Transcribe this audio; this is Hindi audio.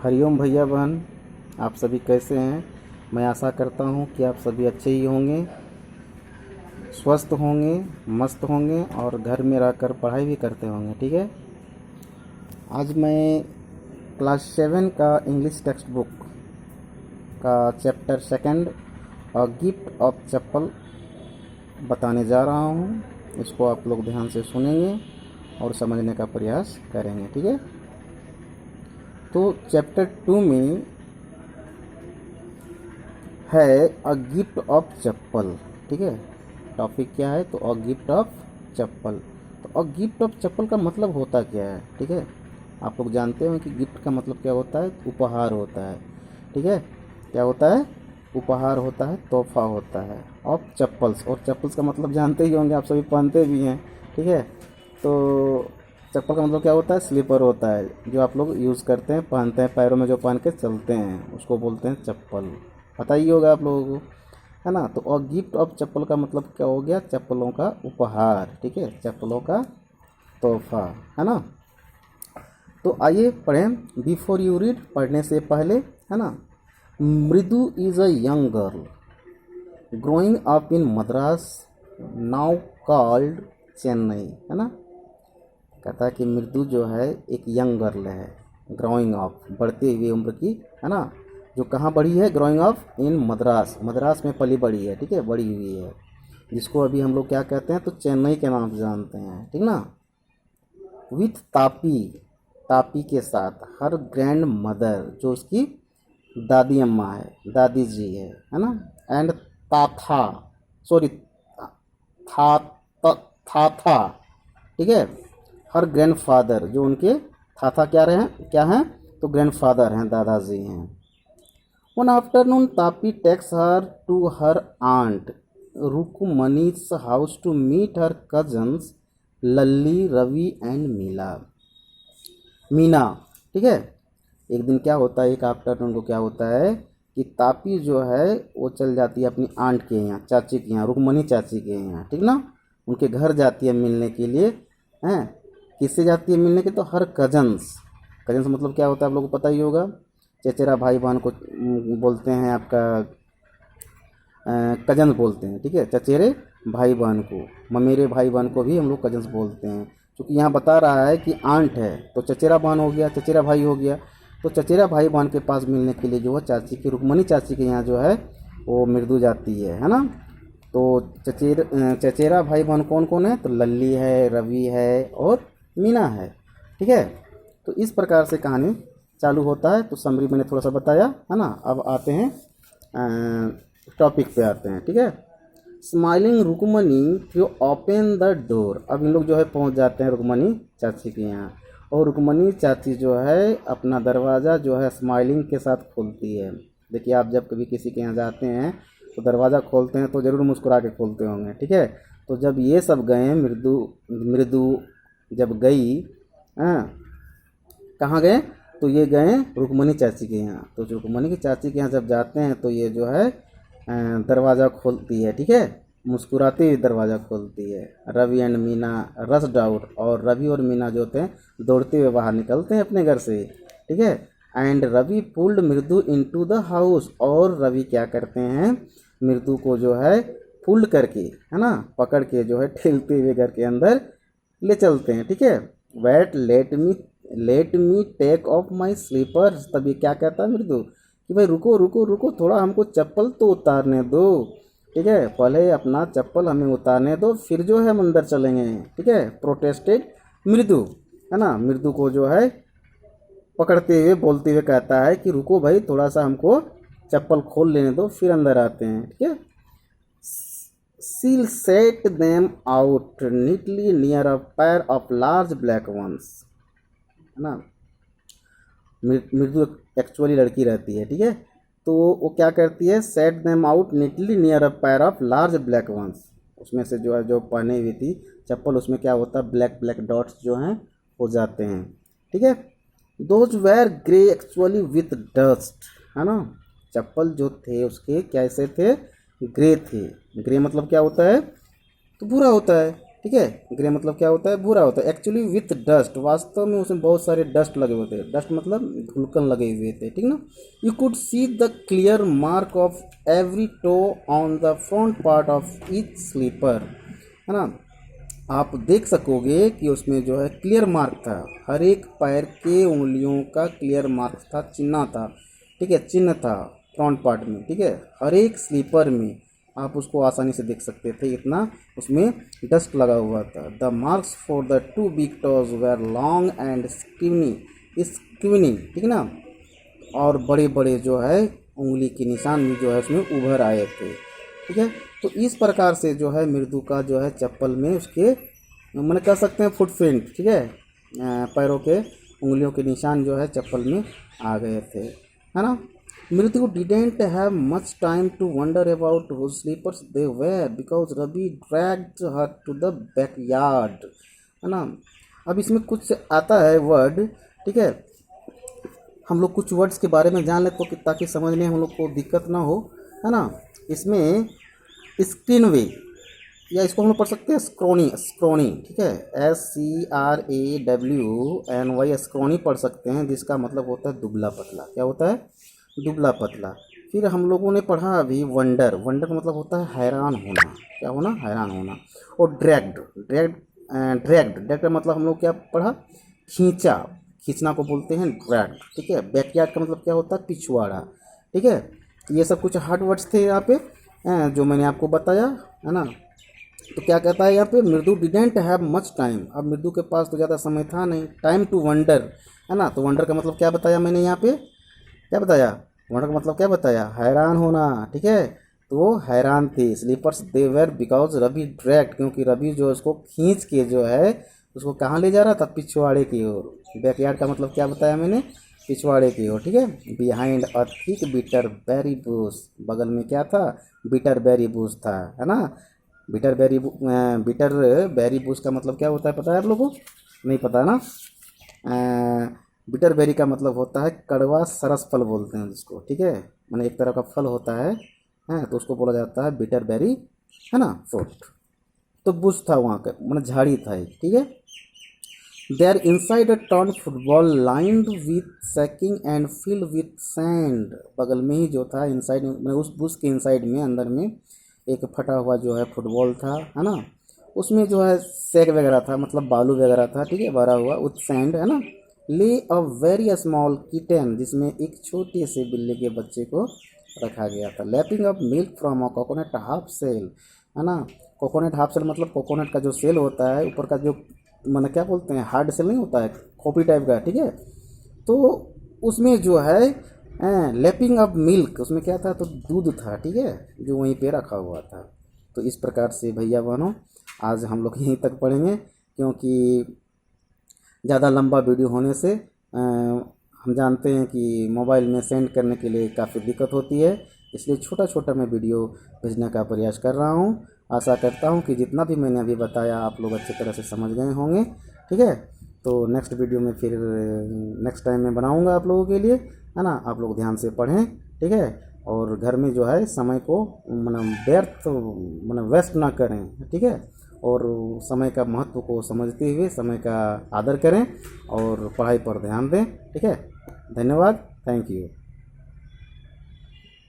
हरिओम भैया बहन, आप सभी कैसे हैं। मैं आशा करता हूं कि आप सभी अच्छे ही होंगे, स्वस्थ होंगे, मस्त होंगे और घर में रहकर पढ़ाई भी करते होंगे। ठीक है। आज मैं क्लास 7 का इंग्लिश टेक्स्ट बुक का chapter second a gift of चप्पल बताने जा रहा हूं। इसको आप लोग ध्यान से सुनेंगे और समझने का प्रयास करेंगे। ठीक है। तो चैप्टर 2 में है अ गिफ्ट ऑफ चप्पल। ठीक है। टॉपिक क्या है? तो अ गिफ्ट ऑफ चप्पल। तो अ गिफ्ट ऑफ चप्पल का मतलब होता क्या है? ठीक है। आप लोग जानते हो कि गिफ्ट का मतलब क्या होता है? उपहार होता है। ठीक है। क्या होता है? उपहार होता है, तोहफा होता है। ऑफ चप्पल्स, और चप्पल्स का मतलब जानते ही होंगे, आप सभी पहनते भी हैं। ठीक है। तो चप्पल का मतलब क्या होता है? स्लीपर होता है, जो आप लोग यूज़ करते हैं, पहनते हैं, पैरों में जो पहन के चलते हैं उसको बोलते हैं चप्पल। पता ही होगा आप लोगों को, है ना। तो और गिफ्ट ऑफ चप्पल का मतलब क्या हो गया? चप्पलों का उपहार। ठीक है। चप्पलों का तोहफा, है ना। तो आइए पढ़ें। बिफोर यू रीड, पढ़ने से पहले, है ना। मृदु is a young girl growing up in Madras now called Chennai, है ना। कहता है कि मृदु जो है एक यंग गर्ल है, ग्रोइंग अप, बढ़ती हुई उम्र की, है ना। जो कहाँ बढ़ी है? Growing up in Madras, Madras में पली बढ़ी है। ठीक है। बढ़ी हुई है, जिसको अभी हम लोग क्या कहते हैं? तो चेन्नई के नाम से जानते हैं। ठीक ना। विथ तापी, तापी के साथ, हर ग्रैंड मदर, जो उसकी दादी अम्मा है, दादी जी है ना। एंड ताथा, सॉरी, था, था था। ठीक है। हर ग्रैंडफादर, जो उनके थाथा क्या रहे हैं, क्या हैं? तो ग्रैंडफादर हैं, दादाजी हैं। One afternoon Tapi takes her to her aunt Rukmini's house to meet her cousins Lalli, Ravi and Meena. ठीक है। एक दिन क्या होता है, एक आफ्टरनून को क्या होता है कि तापी जो है वो चल जाती है अपनी आंट के यहाँ, चाची के यहाँ, रुकमनी चाची के यहाँ। ठीक ना। उनके घर जाती है मिलने के लिए। हैं? किससे जाती है मिलने के? तो हर कजन्स, कजन्स मतलब क्या होता है आप लोगों को पता ही होगा। चचेरा भाई बहन को बोलते हैं आपका कजन्स बोलते हैं। ठीक है। चचेरे भाई बहन को, ममेरे भाई बहन को भी हम लोग कजन्स बोलते हैं। क्योंकि यहाँ बता रहा है कि आंट है, तो चचेरा बहन हो गया, चचेरा भाई हो गया। तो चचेरा भाई बहन के पास मिलने के लिए जो है चाची की, रुक्मणी चाची के यहाँ जो है वो मृदु जाती है ना। तो चचेरा भाई बहन कौन कौन है? तो लल्ली है, रवि है और मीना है। ठीक है। तो इस प्रकार से कहानी चालू होता है। तो समरी मैंने थोड़ा सा बताया, है ना। अब आते हैं टॉपिक पे आते हैं। ठीक है। Smiling Rukmani through open the door. अब इन लोग जो है पहुंच जाते हैं रुकमनी चाची के यहाँ, और रुकमनी चाची जो है अपना दरवाज़ा जो है स्माइलिंग के साथ खोलती है। देखिए, आप जब कभी किसी के यहाँ जाते हैं तो दरवाज़ा खोलते हैं तो ज़रूर मुस्कुरा के खोलते होंगे। ठीक है। तो जब ये सब गए, मृदु मृदु जब गई, हाँ, कहाँ गए? तो ये गए रुक्मणी चाची के यहाँ। तो रुक्मणी की चाची के यहाँ जब जाते हैं तो ये जो है दरवाज़ा खोलती है। ठीक है। मुस्कुराती हुई दरवाज़ा खोलती है। Ravi and Meena rushed out, और रवि और मीना जो थे दौड़ते हुए बाहर निकलते हैं अपने घर से। ठीक है। एंड रवि पुल्ड मृदु इनटू द हाउस, और रवि क्या करते हैं? मृदु को जो है पुल्ड करके, है ना, पकड़ के जो है ठेलते हुए घर के अंदर ले चलते हैं। ठीक है। Wait let me take off my slippers. तब ये क्या कहता है मृदु कि भाई रुको रुको रुको, थोड़ा हमको चप्पल तो उतारने दो। ठीक है। पहले अपना चप्पल हमें उतारने दो, फिर जो है हम अंदर चलेंगे। ठीक है। प्रोटेस्टेड मृदु, है ना। मृदु को जो है पकड़ते हुए बोलते हुए कहता है कि रुको भाई, थोड़ा सा हमको चप्पल खोल लेने दो, फिर अंदर आते हैं। ठीक है। She'll set them out neatly near a pair of large black ones, है ना। मृदु एक्चुअली लड़की रहती है। ठीक है। तो वो क्या करती है? Set them out neatly near a pair of large black once. उसमें से जो है, जो पहने हुई थी चप्पल, उसमें क्या होता है? ब्लैक ब्लैक डॉट्स जो हैं हो जाते हैं। ठीक है। Those were grey actually with dust, है ना। चप्पल जो थे उसके कैसे थे? ग्रे थे। ग्रे मतलब क्या होता है? तो भूरा होता है। ठीक है। ग्रे मतलब क्या होता है, भूरा होता है। एक्चुअली विथ डस्ट, वास्तव में उसमें बहुत सारे डस्ट लगे हुए थे, डस्ट मतलब धुलकन लगे हुए थे, ठीक ना। You could see the clear mark of every toe on the front part of each slipper, है ना। आप देख सकोगे कि उसमें जो है क्लियर मार्क था, हर एक पैर के उंगलियों का क्लियर मार्क था, चिन्ह था, ठीक है, चिन्ह था फ्रंट पार्ट में, ठीक है, हर एक स्लीपर में आप उसको आसानी से देख सकते थे, इतना उसमें डस्ट लगा हुआ था। The marks for the two big toes were long and skinny, ठीक ना, और बड़े बड़े जो है उंगली के निशान भी जो है उसमें उभर आए थे, ठीक है। तो इस प्रकार से जो है मृदु का जो है चप्पल में उसके मैंने कह सकते हैं फुटप्रिंट, ठीक है, पैरों के उंगलियों के निशान जो है चप्पल में आ गए थे, है ना। Mridu didn't have much time to wonder about whose slippers they were because Ravi dragged her to the backyard, है ना। अब इसमें कुछ आता है वर्ड, ठीक है, हम लोग कुछ वर्ड्स के बारे में जान ले तो ताकि समझने हम लोग को दिक्कत ना हो, है ना। इसमें स्क्रीनवे, या इसको हम लोग पढ़ सकते हैं स्क्रोनी, स्क्रोनी, ठीक है, SCRAWNY, स्क्रोनी पढ़ सकते हैं, जिसका मतलब होता है दुबला पतला। क्या होता है, दुबला पतला। फिर हम लोगों ने पढ़ा अभी वंडर, वंडर का मतलब होता है हैरान होना, क्या होना, हैरान होना। और ड्रैग्ड, ड्रैग्ड का मतलब हम लोग क्या पढ़ा, खींचा, खींचना को बोलते हैं ड्रैग्ड, ठीक है। बैकयार्ड का मतलब क्या होता है, पिछवाड़ा, ठीक है। ये सब कुछ हार्ड वर्ड्स थे यहाँ पे जो मैंने आपको बताया, है ना। तो क्या कहता है यहाँ पे, मृदु डिडेंट हैव मच टाइम, अब मृदु के पास तो ज़्यादा समय था नहीं, टाइम टू वंडर, है ना। तो वंडर का मतलब क्या बताया मैंने यहाँ पे, क्या बताया, वंडर का मतलब क्या बताया, हैरान होना, ठीक है। तो वो हैरान थे। Slippers they were because Ravi dragged, क्योंकि रवि जो उसको खींच के जो है उसको कहाँ ले जा रहा था, पिछवाड़े की ओर। बैकयार्ड का मतलब क्या बताया मैंने, पिछवाड़े की ओर, ठीक है। Behind a thick bitter berry bush, बगल में क्या था, बिटर बेरी बुश था, है ना। बिटर बेरी बुश का मतलब क्या होता है पता है आप लोगों को, नहीं पता ना। बिटर बेरी का मतलब होता है कड़वा सरस फल बोलते हैं जिसको, ठीक है, मैंने एक तरह का फल होता है, तो उसको बोला जाता है बिटर बेरी, है ना, फ्रूट। तो बुश था वहाँ का, मतलब झाड़ी था एक, ठीक है। There inside a torn football lined with sacking and filled with sand, बगल में ही जो था इनसाइड में, उस बुश के इनसाइड में अंदर में एक फटा हुआ जो है फुटबॉल था, है ना। उसमें जो है सैक वगैरह था, मतलब बालू वगैरह था, ठीक है, भरा हुआ विथ सैंड, है ना। ले अ वेरी स्मॉल किटन, जिसमें एक छोटे से बिल्ली के बच्चे को रखा गया था। Lapping up milk from a coconut half shell, है ना। कोकोनट हाफ सेल मतलब कोकोनट का जो सेल होता है ऊपर का, जो मैंने क्या बोलते हैं, हार्ड सेल नहीं होता है, खोपड़ी टाइप का, ठीक है। तो उसमें जो है लैपिंग अप मिल्क, उसमें क्या था, तो दूध था, ठीक है, जो वहीं पे रखा हुआ था। तो इस प्रकार से भैया बहनों आज हम लोग यहीं तक पढ़ेंगे, क्योंकि ज़्यादा लंबा वीडियो होने से हम जानते हैं कि मोबाइल में सेंड करने के लिए काफ़ी दिक्कत होती है, इसलिए छोटा छोटा मैं वीडियो भेजने का प्रयास कर रहा हूँ। आशा करता हूँ कि जितना भी मैंने अभी बताया आप लोग अच्छी तरह से समझ गए होंगे, ठीक है। तो नेक्स्ट वीडियो में फिर नेक्स्ट टाइम मैं बनाऊँगा आप लोगों के लिए, है ना। आप लोग ध्यान से पढ़ें, ठीक है, और घर में जो है समय को व्यर्थ वेस्ट ना करें, ठीक है, और समय का महत्व को समझते हुए समय का आदर करें और पढ़ाई पर ध्यान दें, ठीक है। धन्यवाद, थैंक यू।